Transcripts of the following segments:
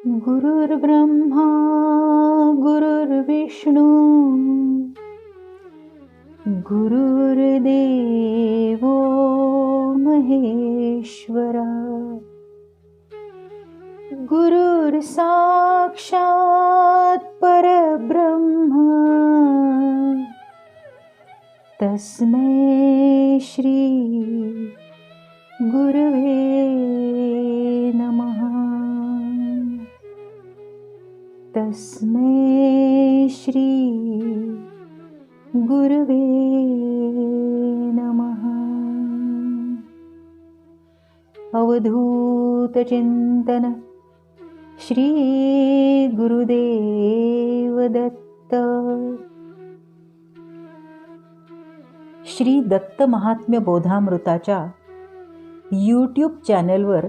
गुरुर्ब्रह्मा गुरुर्विष्णू गुरुर्देवो महेश्वरा गुरुर्साक्षात् परब्रह्म तस्मै श्री गुरवे नमः। तस्मै श्री गुरवे नमः। अवधूत चिंतन श्री गुरुदेव दत्त। श्री दत्त महात्म्य बोधामृताच्या यूट्यूब चॅनलवर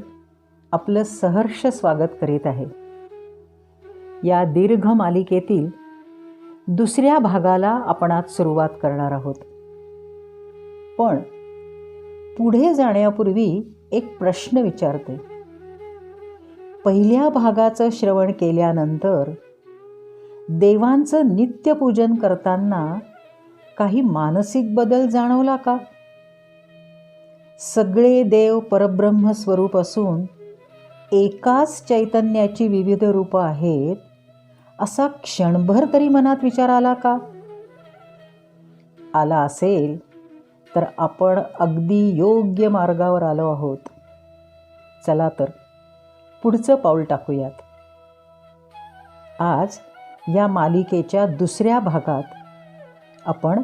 आपलं सहर्ष स्वागत करीत आहे। या दीर्घ मालिकेतील दुसऱ्या भागाला आपण आज सुरुवात करणार आहोत। पण पुढे जाण्यापूर्वी एक प्रश्न विचारते। पहिल्या भागाचं श्रवण केल्यानंतर देवांचं नित्यपूजन करताना काही मानसिक बदल जाणवला का? सगळे देव परब्रह्म स्वरूप असून एकाच चैतन्याची विविध रूपं आहेत असा क्षणभर तरी मनात विचार आला का? आला असेल तर आपण अगदी योग्य मार्गावर आलो आहोत। चला तर पुढचं पाऊल टाकूयात। आज या मालिकेच्या दुसऱ्या भागात आपण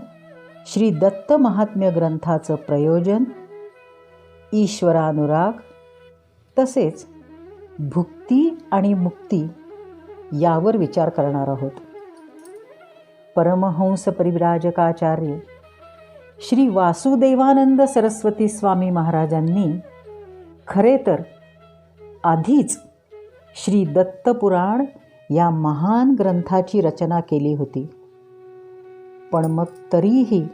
श्री दत्त महात्म्य ग्रंथाचं प्रयोजन, ईश्वरानुराग तसेच भुक्ती आणि मुक्ती यावर विचार करणार आहोत। परमहंस परिव्राजकाचार्य श्री वासुदेवानंद सरस्वती स्वामी महाराजांनी खरे तर आधीच श्री दत्त पुराण या महान ग्रंथाची रचना केली होती। पण मग तरीही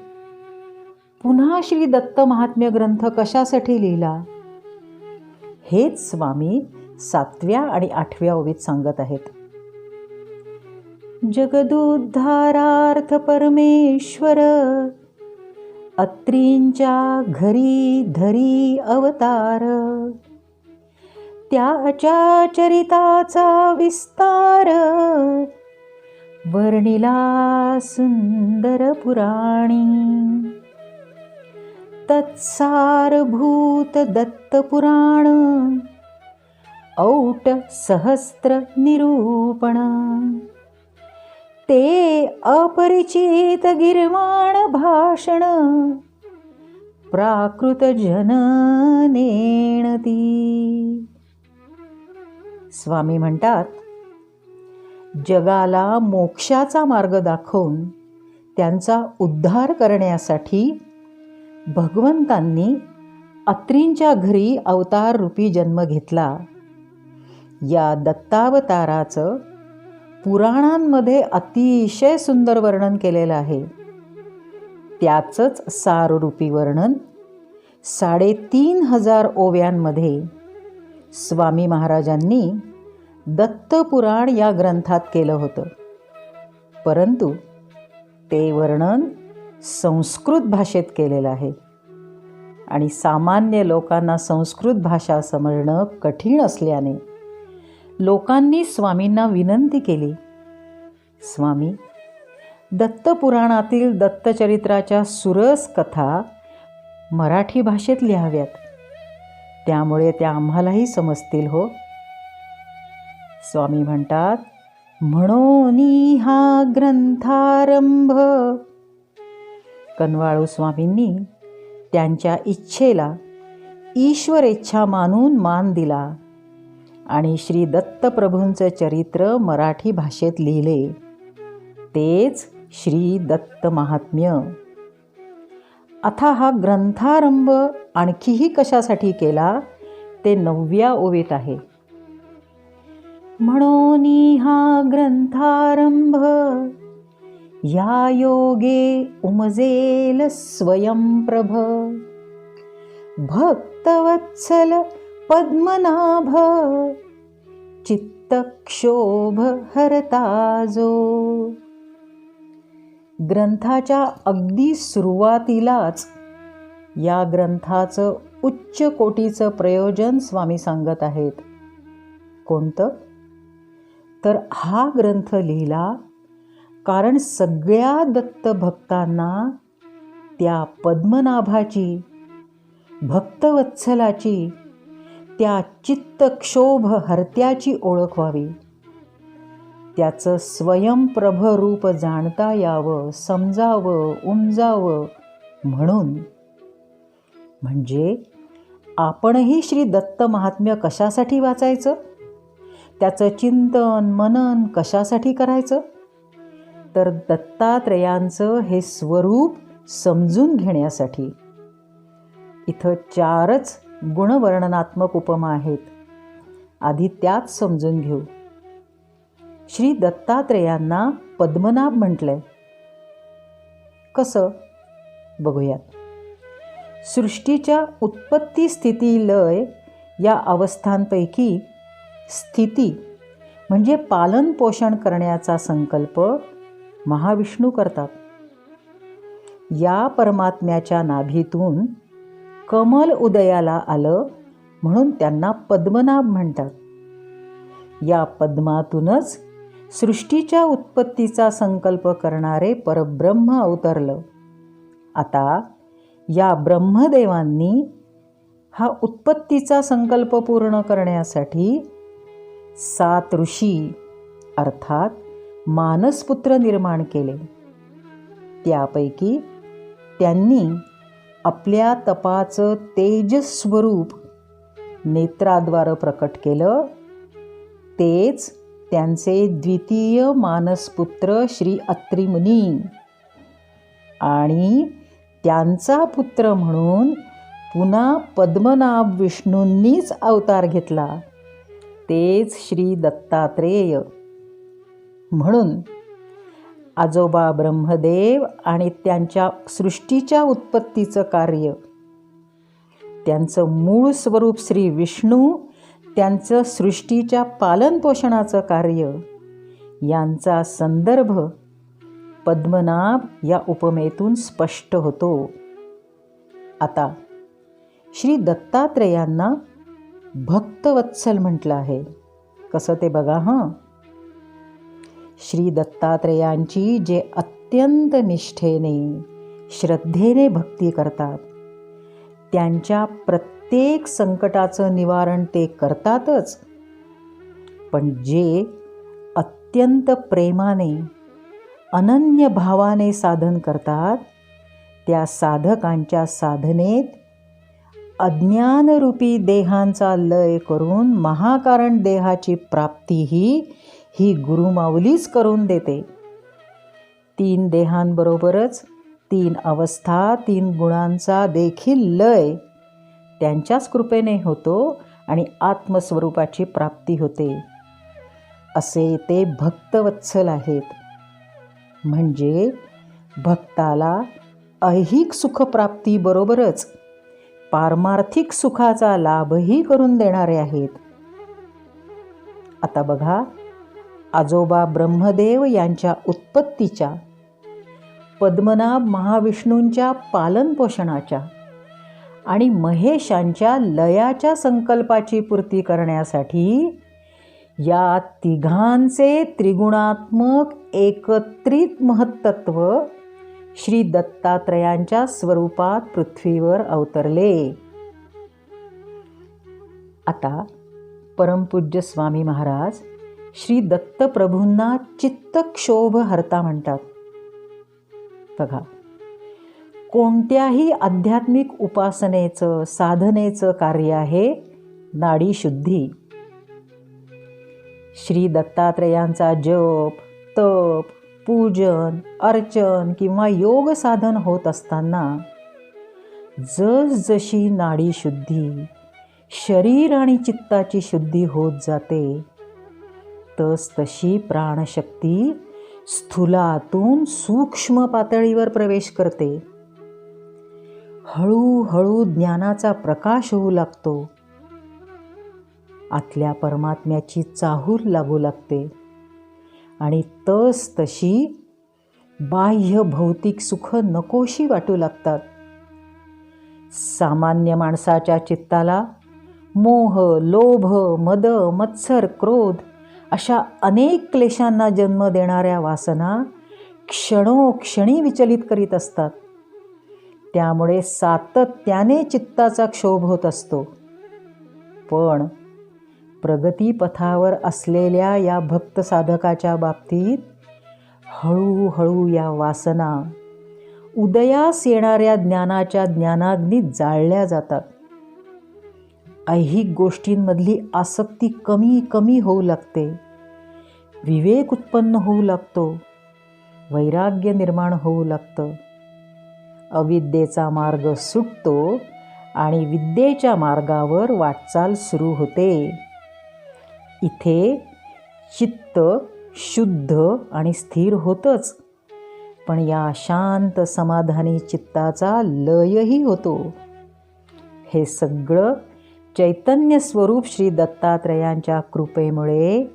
पुन्हा श्री दत्त महात्म्य ग्रंथ कशासाठी लिहिला हेच स्वामी 7व्या आणि 8व्या ओवीत सांगत आहेत। जगदुद्धारार्थ परमेश्वर अत्रींच्या घरी धरी अवतार, त्याच्या चरिताचा विस्तार वर्णिला सुंदर पुराणी। तत्सारभूत दत्तपुराण औट सहस्त्र निरूपण, ते अपरिचित गिर्वाण भाषण प्राकृत जननेणती। स्वामी म्हणतात, जगाला मोक्षाचा मार्ग दाखवून त्यांचा उद्धार करण्यासाठी भगवंतांनी अत्रींच्या घरी अवतार रूपी जन्म घेतला। या दत्तावताराचं पुराणांमध्ये अतिशय सुंदर वर्णन केलेलं आहे। त्याचंच साररूपी वर्णन 3500 ओव्यांमध्ये स्वामी महाराजांनी दत्तपुराण या ग्रंथात केलं होतं। परंतु ते वर्णन संस्कृत भाषेत केलेलं आहे आणि सामान्य लोकांना संस्कृत भाषा समजणं कठीण असल्याने लोकांनी स्वामींना विनंती केली, स्वामी, दत्तपुराणातील दत्तचरित्राच्या सुरस कथा मराठी भाषेत लिहाव्यात, त्यामुळे त्या आम्हालाही समजतील हो। स्वामी म्हणतात, म्हणोनी हा ग्रंथारंभ। कनवाळू स्वामींनी त्यांच्या इच्छेला ईश्वरेच्छा मानून मान दिला आणि श्री दत्तप्रभूंचं चरित्र मराठी भाषेत लिहिले। तेच श्री दत्त महात्म्य। आता हा ग्रंथारंभ आणखीही कशासाठी केला ते 9व्या ओवीत आहे। म्हणोनी हा ग्रंथारंभ, या योगे उमजेल स्वयंप्रभ। भक्तवत्सल पद्मनाभ, चित्त चित्तक्षोभ हरता जो. ग्रंथाच्या अगदी सुरुवातीलाच या ग्रंथाचं उच्च कोटीचं प्रयोजन स्वामी सांगत आहेत. कोणतं? तर हा ग्रंथ लिहिला कारण सगळ्या दत्त भक्तांना त्या पद्मनाभाची, भक्तवत्सलाची, त्या चित्तक्षोभ हरत्याची ओळख व्हावी. त्याचं स्वयंप्रभ रूप जाणता यावं, समजावं, उमजावं म्हणून. म्हणजे आपणही श्री दत्त महात्म्य कशासाठी वाचायचं? त्याचं चिंतन मनन कशासाठी करायचं? तर दत्तात्रयांचं हे स्वरूप समजून घेण्यासाठी. इथं 4च गुणवर्णनात्मक उपमा आहेत. आधी त्याच समजून घेऊ. श्री दत्तात्रयांना पद्मनाभ म्हटलंय. कसं? बघूयात. सृष्टीच्या उत्पत्ती, स्थिती, लय या अवस्थांपैकी स्थिती म्हणजे पालन पोषण करण्याचा संकल्प महाविष्णू करतात. या परमात्म्याच्या नाभीतून कमल उदयाला आलं म्हणून त्यांना पद्मनाभ म्हणतात. या पद्मातूनच सृष्टीच्या उत्पत्तीचा संकल्प करणारे परब्रह्म अवतरलं. आता या ब्रह्मदेवांनी हा उत्पत्तीचा संकल्प पूर्ण करण्यासाठी 7 ऋषी अर्थात मानसपुत्र निर्माण केले. त्यापैकी त्यांनी आपल्या तपाचं तेजस्वरूप नेत्राद्वारे प्रकट केलं. तेच त्यांचे द्वितीय मानसपुत्र श्री अत्री मुनी. आणि त्यांचा पुत्र म्हणून पुन्हा पद्मनाभ विष्णूंनीच अवतार घेतला. तेच श्री दत्तात्रेय. म्हणून आजोबा ब्रह्मदेव आणि त्यांच्या सृष्टीच्या उत्पत्तीचं कार्य, त्यांचं मूळ स्वरूप श्री विष्णू, त्यांचं सृष्टीच्या पालनपोषणाचं कार्य यांचा संदर्भ पद्मनाभ या उपमेतून स्पष्ट होतो. आता श्री दत्तात्रेयांना भक्तवत्सल म्हटलं आहे. कसं ते बघा. श्री दत्तात्रेयांची जे अत्यंत निष्ठेने, श्रद्धेने भक्ती करतात, त्यांच्या प्रत्येक संकटाचं निवारण ते करतातच. पण जे अत्यंत प्रेमाने, अनन्य भावाने साधन करतात, त्या साधकांच्या साधनेत अज्ञानरूपी देहांचा लय करून महाकारण देहाची प्राप्तीही ही गुरुमाऊलीच करून देते. 3 देहांबरोबरच 3 अवस्था, 3 गुणांचा देखील लय त्यांच्याच कृपेने होतो आणि आत्मस्वरूपाची प्राप्ती होते. असे ते भक्तवत्सल आहेत. म्हणजे भक्ताला ऐहिक सुखप्राप्तीबरोबरच पारमार्थिक सुखाचा लाभही करून देणारे आहेत. आता बघा, आजोबा ब्रह्मदेव यांच्या उत्पत्तीच्या, पद्मनाभ महाविष्णूंच्या पालनपोषणाच्या आणि महेशांच्या लयाच्या संकल्पाची पूर्ती करण्यासाठी या तिघांचे त्रिगुणात्मक एकत्रित महत्त्व श्री दत्तात्रयांच्या स्वरूपात पृथ्वीवर अवतरले. आता परमपूज्य स्वामी महाराज श्री दत्तप्रभूंना चित्तक्षोभ हरता म्हणतात. बघा, कोणत्याही आध्यात्मिक उपासनेचं, साधनेचं कार्य आहे नाडीशुद्धी. श्री दत्तात्रयांचा जप, तप, पूजन, अर्चन किंवा योग साधन होत असताना जसजशी नाडीशुद्धी, शरीर आणि चित्ताची शुद्धी होत जाते, तसतशी प्राणशक्ती स्थूलातून सूक्ष्म पातळीवर प्रवेश करते. हळूहळू ज्ञानाचा प्रकाश होऊ लागतो. आतल्या परमात्म्याची चाहूल लागू लागते आणि तस तशी बाह्य भौतिक सुख नकोशी वाटू लागतात. सामान्य माणसाच्या चित्ताला मोह, लोभ, मद, मत्सर, क्रोध अशा अनेक क्लेशांना जन्म देणाऱ्या वासना क्षणोक्षणी विचलित करीत असतात. त्यामुळे सातत्याने चित्ताचा क्षोभ होत असतो. पण प्रगतीपथावर असलेल्या या भक्त साधकाच्या बाबतीत हळूहळू या वासना उदयास येणाऱ्या ज्ञानाच्या ज्ञानाग्नीत जाळल्या जातात. ऐहिक गोष्टींमधली आसक्ती कमी कमी होऊ लागते. विवेक उत्पन्न होऊ लागतो. वैराग्य निर्माण होऊ लागतं. अविद्येचा मार्ग सुटतो आणि विद्येच्या मार्गावर वाटचाल सुरू होते. इथे चित्त शुद्ध आणि स्थिर होतंच, पण या शांत समाधानी चित्ताचा लयही होतो. हे सगळं चैतन्य स्वरूप श्री दत्तात्रयांच्या कृपेमुळे,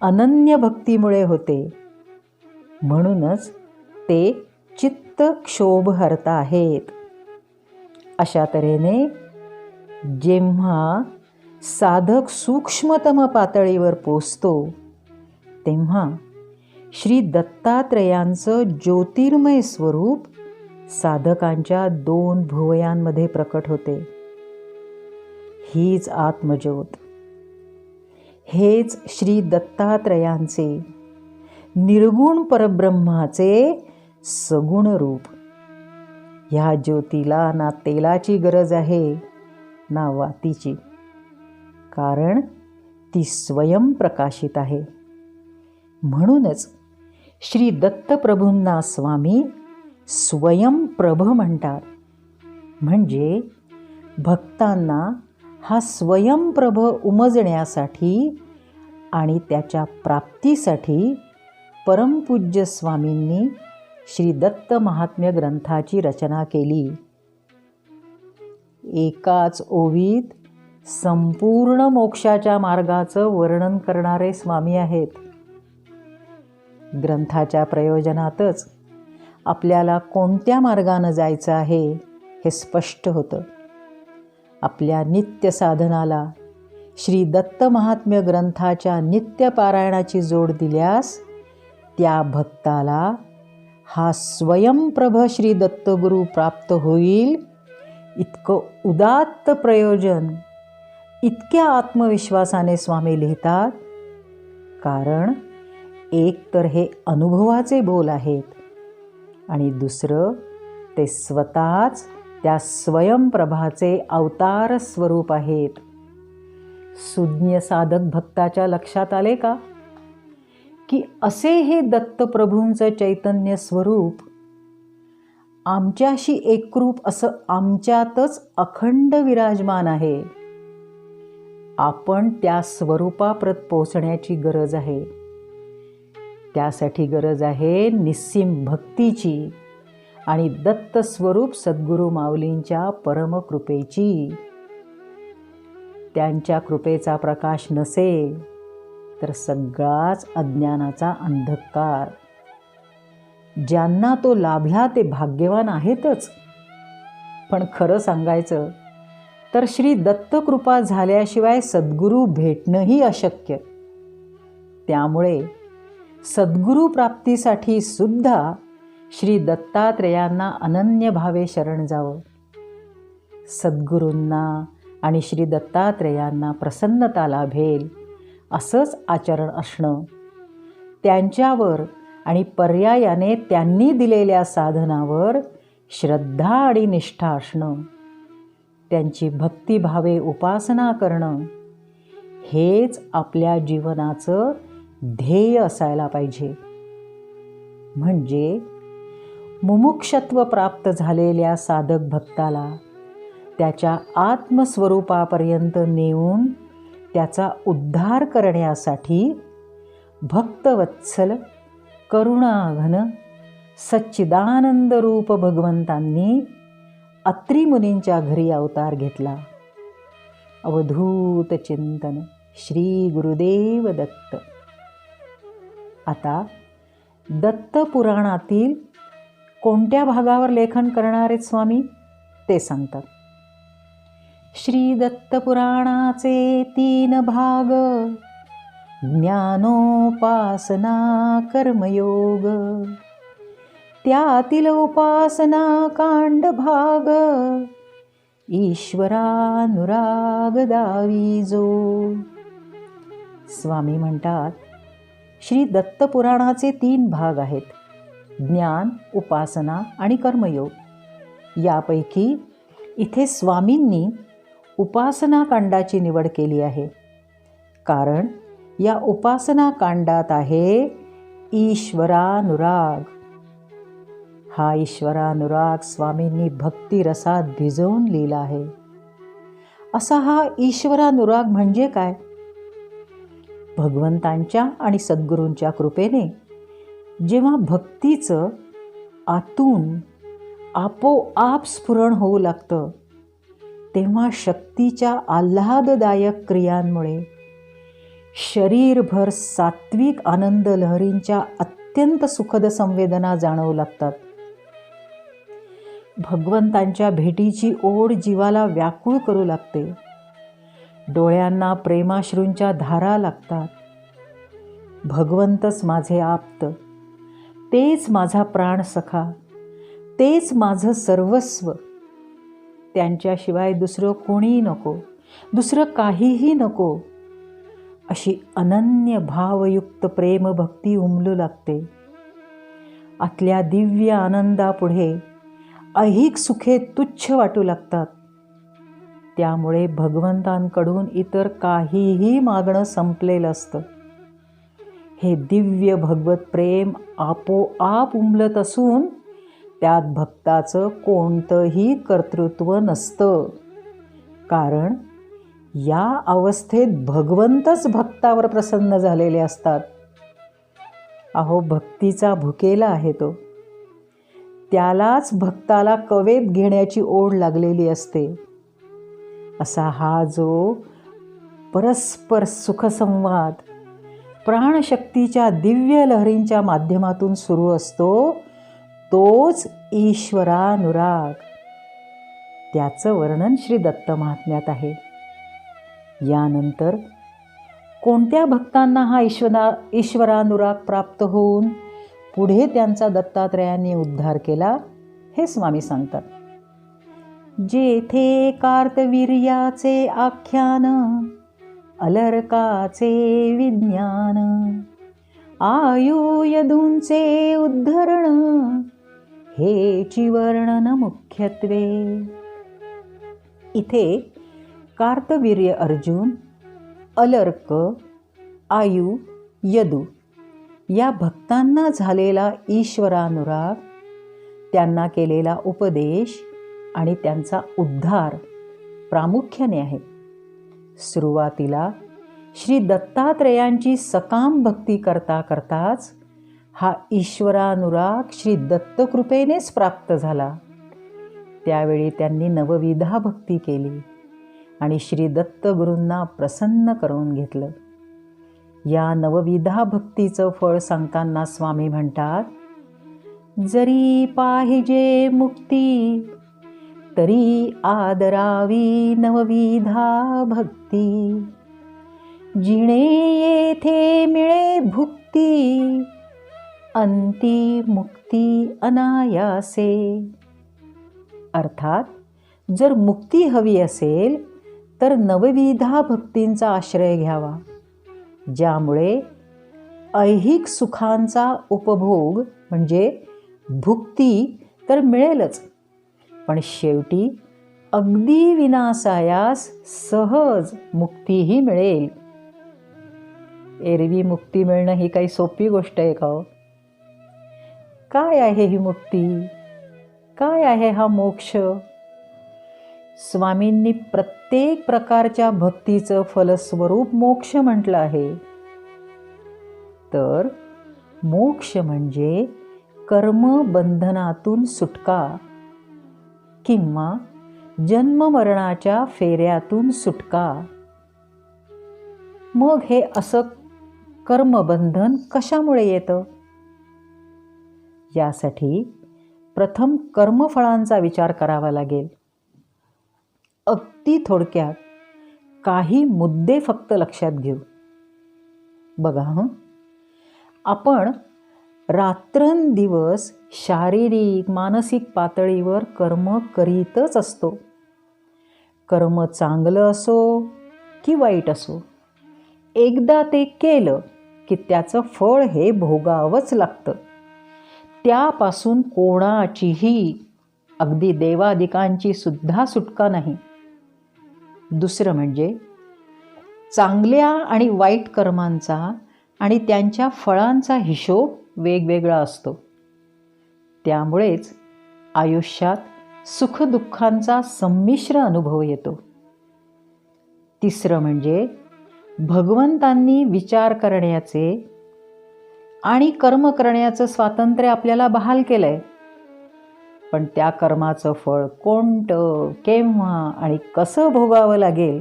अनन्य भक्तीमुळे होते. म्हणूनच ते चित्त क्षोभहर्ता आहेत. अशा तऱ्हेने जेव्हा साधक सूक्ष्मतम पातळीवर पोचतो तेव्हा श्री दत्तात्रयांचं ज्योतिर्मय स्वरूप साधकांच्या 2 भुवयांमध्ये प्रकट होते. हीच आत्मज्योत, हेच श्री दत्तात्रयांचे निर्गुण परब्रह्माचे सगुण रूप. ह्या ज्योतीला ना तेलाची गरज आहे ना वातीची, कारण ती स्वयं प्रकाशित आहे. म्हणूनच श्री दत्तप्रभूंना स्वामी स्वयंप्रभ म्हणतात. म्हणजे भक्तांना हा स्वयंप्रभ उमजण्यासाठी आणि त्याच्या प्राप्तीसाठी परमपूज्य स्वामींनी श्री दत्त महात्म्य ग्रंथाची रचना केली. एकाच ओवीत संपूर्ण मोक्षाच्या मार्गाचं वर्णन करणारे स्वामी आहेत. ग्रंथाच्या प्रयोजनातच आपल्याला कोणत्या मार्गानं जायचं आहे हे स्पष्ट होतं. आपल्या नित्य साधनाला श्री दत्त महात्म्य ग्रंथाच्या नित्य पारायणाची जोड दिल्यास त्या भक्ताला हा स्वयंप्रभ श्री दत्तगुरू प्राप्त होईल. इतकं उदात्त प्रयोजन इतक्या आत्मविश्वासाने स्वामी लिहितात, कारण एक तर हे अनुभवाचे बोल आहेत आणि दुसरं ते स्वतःच त्या स्वयंप्रभाचे अवतार स्वरूप आहेत. सुज्ञ साधक भक्ताच्या लक्षात आले का की असे हे दत्तप्रभूंचं चैतन्य स्वरूप आमच्याशी एकरूप असं आमच्यातच अखंड विराजमान आहे. आपण त्या स्वरूपाप्रत पोचण्याची गरज आहे. त्यासाठी गरज आहे निस्सीम भक्तीची आणि दत्त स्वरूप सद्गुरू माऊलींच्या परमकृपेची. त्यांच्या कृपेचा प्रकाश नसेल तर सगळाच अज्ञानाचा अंधकार. ज्यांना तो लाभला ते भाग्यवान आहेतच, पण खरं सांगायचं तर श्री दत्तकृपा झाल्याशिवाय सद्गुरू भेटणंही अशक्य. त्यामुळे सद्गुरू प्राप्तीसाठी सुद्धा श्री दत्तात्रयांना अनन्य भावे शरण जावं. सद्गुरूंना आणि श्री दत्तात्रयांना प्रसन्नता लाभेल असंच आचरण असणं, त्यांच्यावर आणि पर्यायाने त्यांनी दिलेल्या साधनावर श्रद्धा आणि निष्ठा असणं, त्यांची भक्तिभावे उपासना करणं, हेच आपल्या जीवनाचं ध्येय असायला पाहिजे. म्हणजे मुमुक्षत्व प्राप्त झालेल्या साधक भक्ताला त्याच्या आत्मस्वरूपापर्यंत नेऊन त्याचा उद्धार करण्यासाठी भक्तवत्सल करुणाघन सच्चिदानंद रूप भगवंतांनी अत्री मुनींच्या घरी अवतार घेतला. अवधूत चिंतन श्री गुरुदेव दत्त. आता दत्त पुराणातील कोणत्या भागावर लेखन करणार आहेत स्वामी ते सांगतात. श्री दत्त पुराणाचे 3 भाग. ज्ञानोपासना कर्मयोग. त्यातील उपासना कांड भाग. ईश्वरानुराग दाविजो. स्वामी म्हणतात, श्री दत्त पुराणाचे 3 भाग आहेत. ज्ञान, उपासना आणि कर्मयोग. यापैकी इथे स्वामींनी उपासना कांडाची निवड केली आहे, कारण या उपासना कांडात आहे ईश्वरानुराग. हा ईश्वरानुराग स्वामींनी भक्तिरसात भिजवून लिहिला आहे. असा हा ईश्वरानुराग म्हणजे काय? भगवंतांच्या आणि सद्गुरूंच्या कृपेने जेव्हा भक्तीचं आतून आपोआप स्फुरण होऊ लागतं, तेव्हा शक्तीच्या आल्हाददायक क्रियांमुळे शरीरभर सात्विक आनंद लहरींच्या अत्यंत सुखद संवेदना जाणवू लागतात. भगवंतांच्या भेटीची ओढ जीवाला व्याकुळ करू लागते. डोळ्यांना प्रेमाश्रूंच्या धारा लागतात. भगवंतच माझे आप्त, तेच माझा प्राणसखा, तेच माझं सर्वस्व. त्यांच्याशिवाय दुसरं कोणीही नको, दुसरं काहीही नको, अशी अनन्य भावयुक्त प्रेमभक्ती उमलू लागते. आतल्या दिव्य आनंदापुढे ऐहिक सुखे तुच्छ वाटू लागतात. त्यामुळे भगवंतांकडून इतर काहीही मागणं संपलेलं असतं. हे दिव्य भगवत प्रेम आपोआप उमलत असून त्यात भक्ताचं कोणतंही कर्तृत्व नसतं, कारण या अवस्थेत भगवंतच भक्तावर प्रसन्न झालेले असतात. अहो, भक्तीचा भुकेला आहे तो. त्यालाच भक्ताला कवेत घेण्याची ओढ लागलेली असते. असा हा जो परस्पर सुखसंवाद प्राणशक्तीच्या दिव्य लहरींच्या माध्यमातून सुरू असतो, तोच ईश्वरानुराग. त्याचं वर्णन श्री दत्त महात्म्यात आहे. यानंतर कोणत्या भक्तांना हा ईश्वरानुराग प्राप्त होऊन पुढे त्यांचा दत्तात्रयांनी उद्धार केला, हे स्वामी सांगतात. जेथे कार्तवीर्याचे आख्यान, अलर्काचे विज्ञान, आयुयदूंचे उद्धरण, हेची वर्णन मुख्यत्वे. इथे कार्तवीर्य अर्जुन, अलर्क, आयु, यदू या भक्तांना झालेला ईश्वरानुराग, त्यांना केलेला उपदेश आणि त्यांचा उद्धार प्रामुख्याने आहे. सुरुवातीला श्री दत्तात्रयांची सकाम भक्ती करता करताच हा ईश्वरानुराग श्री दत्तकृपेनेच प्राप्त झाला. त्यावेळी त्यांनी नवविधा भक्ती केली आणि श्री दत्तगुरूंना प्रसन्न करून घेतलं. या नवविधा भक्तीचं फळ सांगताना स्वामी म्हणतात, जरी पाहिजे मुक्ती तरी आदरावी नवविधा भक्ती, जिणे येथे मिळे भुक्ती, अंती मुक्ती अनायासे. अर्थात जर मुक्ती हवी असेल तर नवविधा भक्तींचा आश्रय घ्यावा, ज्यामुळे ऐहिक सुखांचा उपभोग म्हणजे भुक्ती तर मिळेलच, पण शेवटी अगदी विनासायास सहज मुक्तीही मिळेल. एरवी मुक्ती मिळणं ही काही सोपी गोष्ट आहे का? काय आहे ही मुक्ती? काय आहे हा मोक्ष? स्वामींनी प्रत्येक प्रकारच्या भक्तीचं फलस्वरूप मोक्ष म्हटलं आहे. तर मोक्ष म्हणजे कर्मबंधनातून सुटका किंवा जन्ममरणाच्या फेऱ्यातून सुटका. मग हे असं कर्मबंधन कशामुळे येतं? यासाठी प्रथम कर्मफळांचा विचार करावा लागेल. अगदी थोडक्यात काही मुद्दे फक्त लक्षात घेऊ. बघा आपण रात्रंदिवस शारीरिक मानसिक पातळीवर कर्म करीतच असतो. कर्म चांगलं असो की वाईट असो, एकदा ते केलं की त्याचं फळ हे भोगावंच लागतं. त्यापासून कोणाचीही, अगदी देवादिकांची सुद्धा सुटका नाही. दुसरं म्हणजे चांगल्या आणि वाईट कर्मांचा आणि त्यांच्या फळांचा हिशोब वेगवेगळा असतो. त्यामुळेच आयुष्यात सुखदुःखांचा संमिश्र अनुभव येतो. तिसरं म्हणजे भगवंतांनी विचार करण्याचे आणि कर्म करण्याचं स्वातंत्र्य आपल्याला बहाल केलंय. पण त्या कर्माचं फळ कोणतं, केव्हा आणि कसं भोगावं लागेल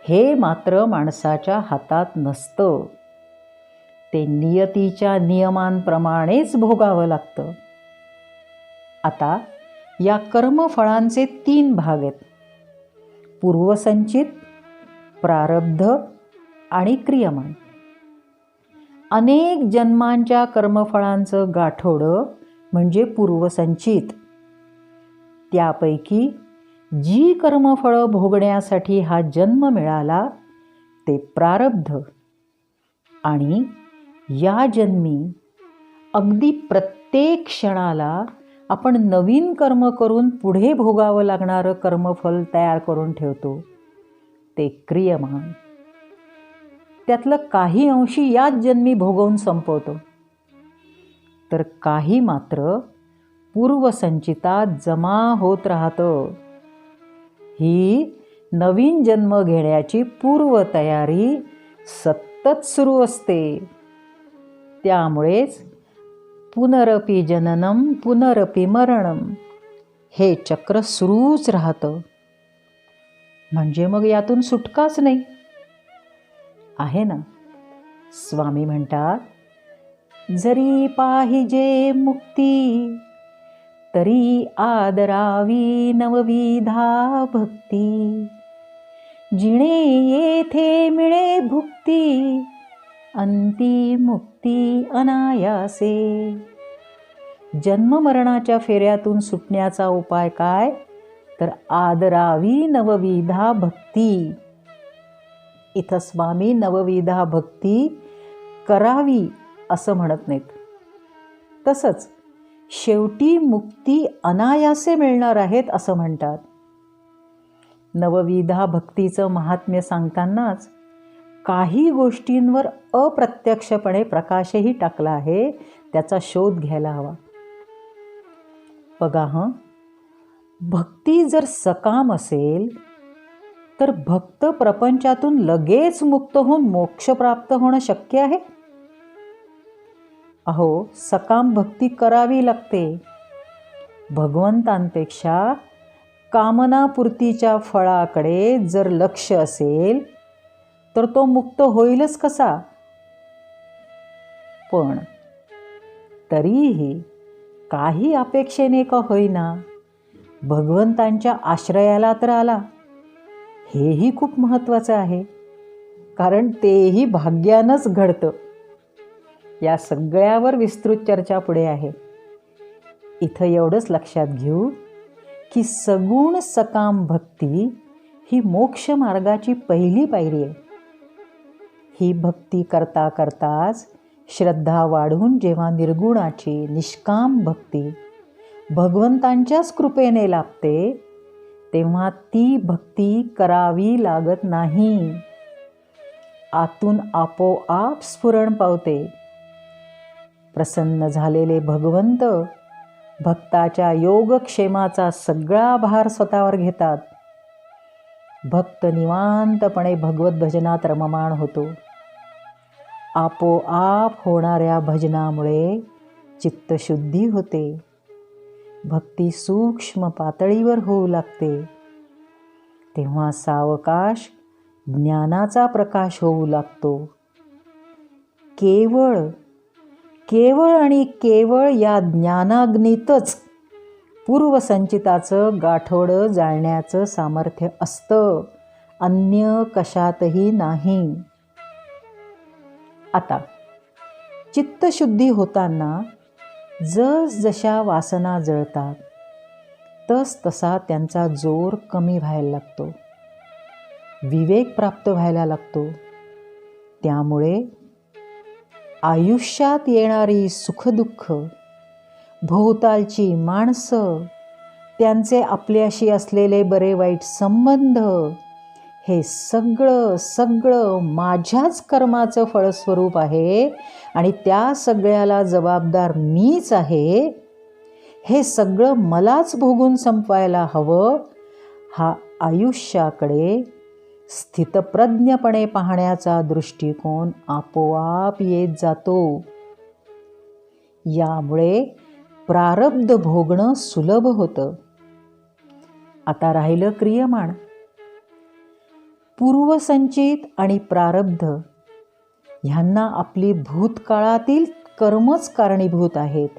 हे मात्र माणसाच्या हातात नसतं. ते नियतीच्या नियमांप्रमाणेच भोगावं लागतं. आता या कर्मफळांचे 3 भाग आहेत: पूर्वसंचित, प्रारब्ध आणि क्रियमान. अनेक जन्मांच्या कर्मफळांचं गाठोडं म्हणजे पूर्वसंचित. त्यापैकी जी कर्मफळं भोगण्यासाठी हा जन्म मिळाला ते प्रारब्ध. आणि या जन्मी अगदी प्रत्येक क्षणाला आपण नवीन कर्म करून पुढे भोगावं लागणारं कर्मफल तयार करून ठेवतो ते क्रियमान. त्यातलं काही अंशी याच जन्मी भोगवून संपवतो, तर काही मात्र पूर्वसंचितात जमा होत राहतं. ही नवीन जन्म घेण्याची पूर्वतयारी सतत सुरू असते. त्यामुळेच पुनरपि जननम पुनरपि मरणम हे चक्र सुरूच राहतं. म्हणजे मग यातून सुटकाच नाही आहे ना. स्वामी म्हणतात, जरी पाहिजे मुक्ती तरी आदरावी नवविधा भक्ती. जिणे येथे मिळे भुक्ती अंती मुक्ती अनायासे. जन्ममरणाच्या फेऱ्यातून सुटण्याचा उपाय काय? तर आदरावी नवविधा भक्ती. इथं स्वामी नवविधा भक्ती करावी असं म्हणत नाहीत. तसंच शेवटी मुक्ती अनायासे मिळणार आहेत असं म्हणतात. नवविधा भक्तीचं महात्म्य सांगतानाच काही गोष्टींवर अप्रत्यक्षपणे प्रकाशही टाकला आहे. त्याचा शोध घ्यायला हवा. बघा भक्ती जर सकाम असेल तर भक्त प्रपंचातून लगेच मुक्त होऊन मोक्ष प्राप्त होणं शक्य आहे? अहो, सकाम भक्ती करावी लागते. भगवंतांपेक्षा कामनापूर्तीच्या फळाकडे जर लक्ष असेल तर तो मुक्त होईलच कसा? पण तरीही काही अपेक्षेने का होईना भगवंतांच्या आश्रयाला तर आला. हेही खूप महत्त्वाचं आहे, कारण तेही भाग्यानंच घडतं. या सगळ्यावर विस्तृत चर्चा पुढे आहे. इथं एवढंच लक्षात घेऊ की सगुण सकाम भक्ती ही मोक्ष मार्गाची पहिली पायरी आहे. ही भक्ती करता करताच श्रद्धा वाढून जेव्हा निर्गुणाची निष्काम भक्ती भगवंतांच्याच कृपेने लाभते, तेव्हा ती भक्ती करावी लागत नाही. आतून आपोआप स्फुरण पावते. प्रसन्न झालेले भगवंत भक्ताच्या योगक्षेमाचा सगळा भार स्वतःवर घेतात. भक्त निवांतपणे भगवत भजनात रममाण होतो. आपोआप होणाऱ्या भजनामुळे चित्तशुद्धी होते. भक्ती सूक्ष्म पातळीवर होऊ लागते. तेव्हा सावकाश ज्ञानाचा प्रकाश होऊ लागतो. केवळ केवळ आणि केवळ या ज्ञानाग्नीतच पूर्वसंचिताचं गाठोडं जाळण्याचं सामर्थ्य असतं, अन्य कशातही नाही. आता चित्तशुद्धी होताना जसजशा वासना जळतात तसा त्यांचा जोर कमी व्हायला लागतो, विवेक प्राप्त व्हायला लागतो. त्यामुळे आयुष्यात येणारी सुखदुःख, भोवतालची माणसं, त्यांचे आपल्याशी असलेले बरे वाईट संबंध, हे सगळं माझ्याच कर्माचं फळस्वरूप आहे आणि त्या सगळ्याला जबाबदार मीच आहे, हे सगळं मलाच भोगून संपवायला हवं, हा आयुष्याकडे स्थितप्रज्ञपणे पाहण्याचा दृष्टिकोन आपोआप येत जातो. यामुळे प्रारब्ध भोगणं सुलभ होतं. आता राहिलं क्रियमाण. पूर्वसंचित आणि प्रारब्ध ह्यांना आपली भूतकाळातील कर्मच कारणीभूत आहेत.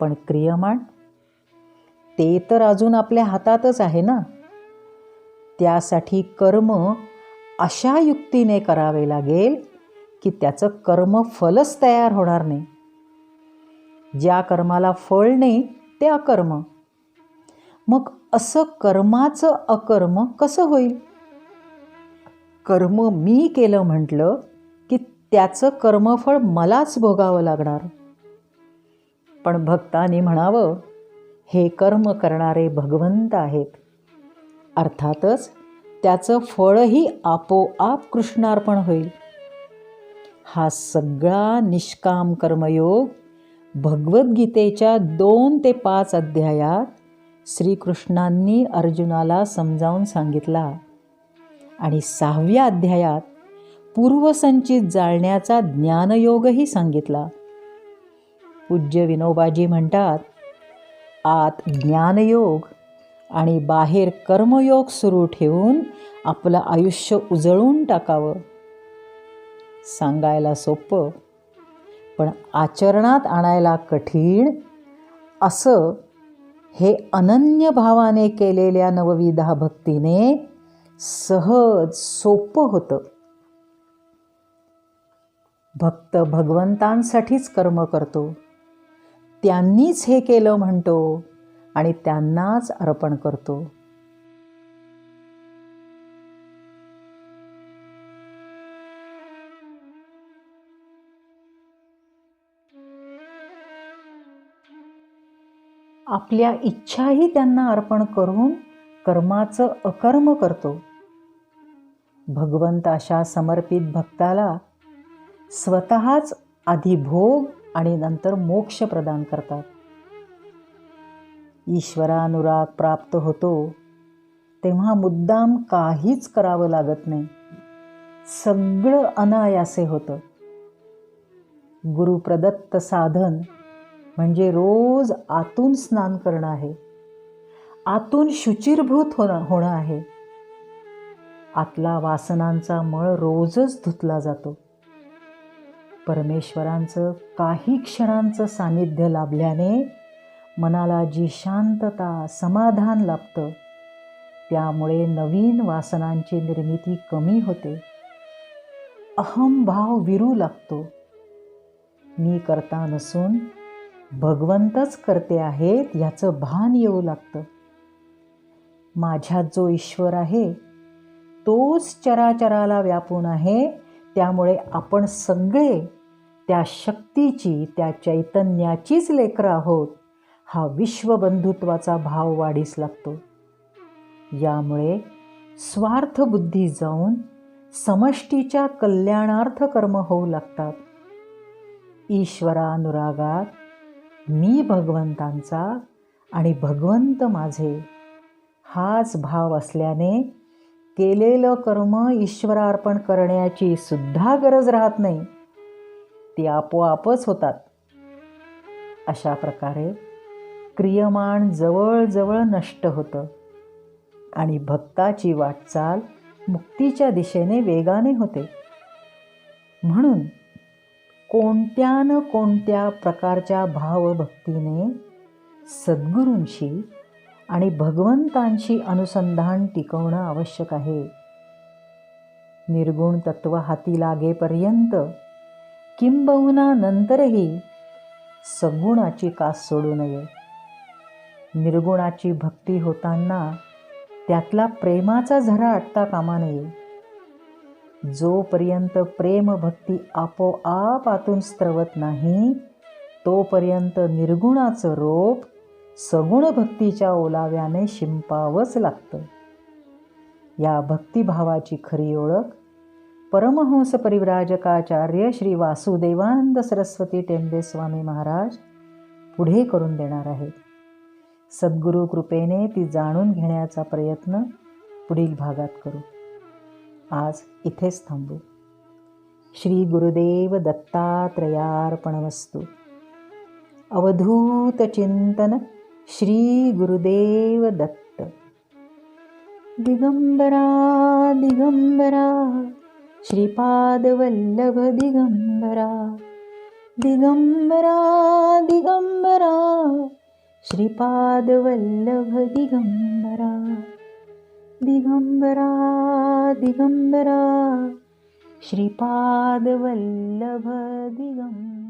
पण क्रियमाण ते तर अजून आपल्या हातातच आहे ना. त्यासाठी कर्म अशा युक्तीने करावे लागेल की त्याचं कर्मफलच तयार होणार नाही. ज्या कर्माला फळ नाही ते अकर्म. मग असं कर्माचं अकर्म कसं होईल? कर्म मी केलं म्हटलं की त्याचं कर्मफळ मलाच भोगावं लागणार. पण भक्तांनी म्हणावं, हे कर्म करणारे भगवंत आहेत. अर्थातच त्याचं फळही आपोआप कृष्णार्पण होईल. हा सगळा निष्काम कर्मयोग भगवद्गीतेच्या 2 ते 5 अध्यायात श्रीकृष्णांनी अर्जुनाला समजावून सांगितला आणि 6व्या अध्यायात पूर्वसंचित जाळण्याचा ज्ञानयोगही सांगितला. पूज्य विनोबाजी म्हणतात, आत ज्ञानयोग आणि बाहेर कर्मयोग सुरू ठेवून आपलं आयुष्य उजळून टाकावं. सांगायला सोपं पण आचरणात आणायला कठीण असं हे अनन्य भावाने केलेल्या नवविधा भक्तीने सहज सोपं होतं. भक्त भगवंतांसाठीच कर्म करतो, त्यांनीच हे केलं म्हणतो आणि त्यांनाच अर्पण करतो. आपल्या इच्छाही त्यांना अर्पण करून कर्माचं अकर्म करतो. भगवंत अशा समर्पित भक्ताला स्वतःच आधी भोग आणि नंतर मोक्ष प्रदान करतात. ईश्वरानुराग प्राप्त होतो तेव्हा मुद्दाम काहीच करावं लागत नाही, सगळं अनायासे होतं. गुरुप्रदत्त साधन म्हणजे रोज आतून स्नान करणं आहे, आतून शुचिर्भूत होणं आहे. आतला वासनांचा मळ रोजच धुतला जातो. परमेश्वरांचं काही क्षणांचं सानिध्य लाभल्याने मनाला जी शांतता, समाधान लाभतं, त्यामुळे नवीन वासनांची निर्मिती कमी होते. अहंभाव विरू लागतो. मी करता नसून भगवंतच करते आहेत याचं भान येऊ लागतं. माझ्यात जो ईश्वर आहे तोच चराचराला व्यापून आहे, त्यामुळे आपण सगळे त्या शक्तीची, त्या चैतन्याचीच लेकरं आहोत, हा विश्वबंधुत्वाचा भाव वाढीस लागतो. यामुळे स्वार्थबुद्धी जाऊन समष्टीच्या कल्याणार्थ कर्म होऊ लागतात. ईश्वरानुरागात मी भगवंतांचा आणि भगवंत माझे हाच भाव असल्याने केलेलं कर्म ईश्वरार्पण करण्याची सुद्धा गरज राहत नाही, ती आपोआपच होतात. अशा प्रकारे क्रियमाण जवळजवळ नष्ट होतं आणि भक्ताची वाटचाल मुक्तीच्या दिशेने वेगाने होते. म्हणून कोणत्या न कोणत्या प्रकारच्या भावभक्तीने सद्गुरूंशी आणि भगवंतांशी अनुसंधान टिकवणं आवश्यक आहे. निर्गुण तत्व हाती लागेपर्यंत किंबहुना नंतरही सगुणाची कास सोडू नये. निर्गुणाची भक्ती होताना त्यातला प्रेमाचा झरा आटता कामा नये. जोपर्यंत प्रेमभक्ती आपोआप आतून स्त्रवत नाही तोपर्यंत निर्गुणाचं रोप सगुण भक्तीच्या ओलाव्याने शिंपावंच लागतं. या भक्तिभावाची खरी ओळख परमहंस परिव्राजकाचार्य श्री वासुदेवानंद सरस्वती टेंबे स्वामी महाराज पुढे करून देणार आहेत. सद्गुरू कृपेने ती जाणून घेण्याचा प्रयत्न पुढील भागात करू. आज इथेच थांबू. श्री गुरुदेव दत्तात्रयार्पणमस्तु. अवधूत चिंतन श्री गुरुदेव दत्त. दिगंबरा दिगंबरा श्रीपाद वल्लभ दिगंबरा. दिगंबरा दिगंबरा श्रीपाद वल्लभ दिगंबरा. दिगंबरा दिगंबरा श्रीपाद वल्लभ दिगंबरा.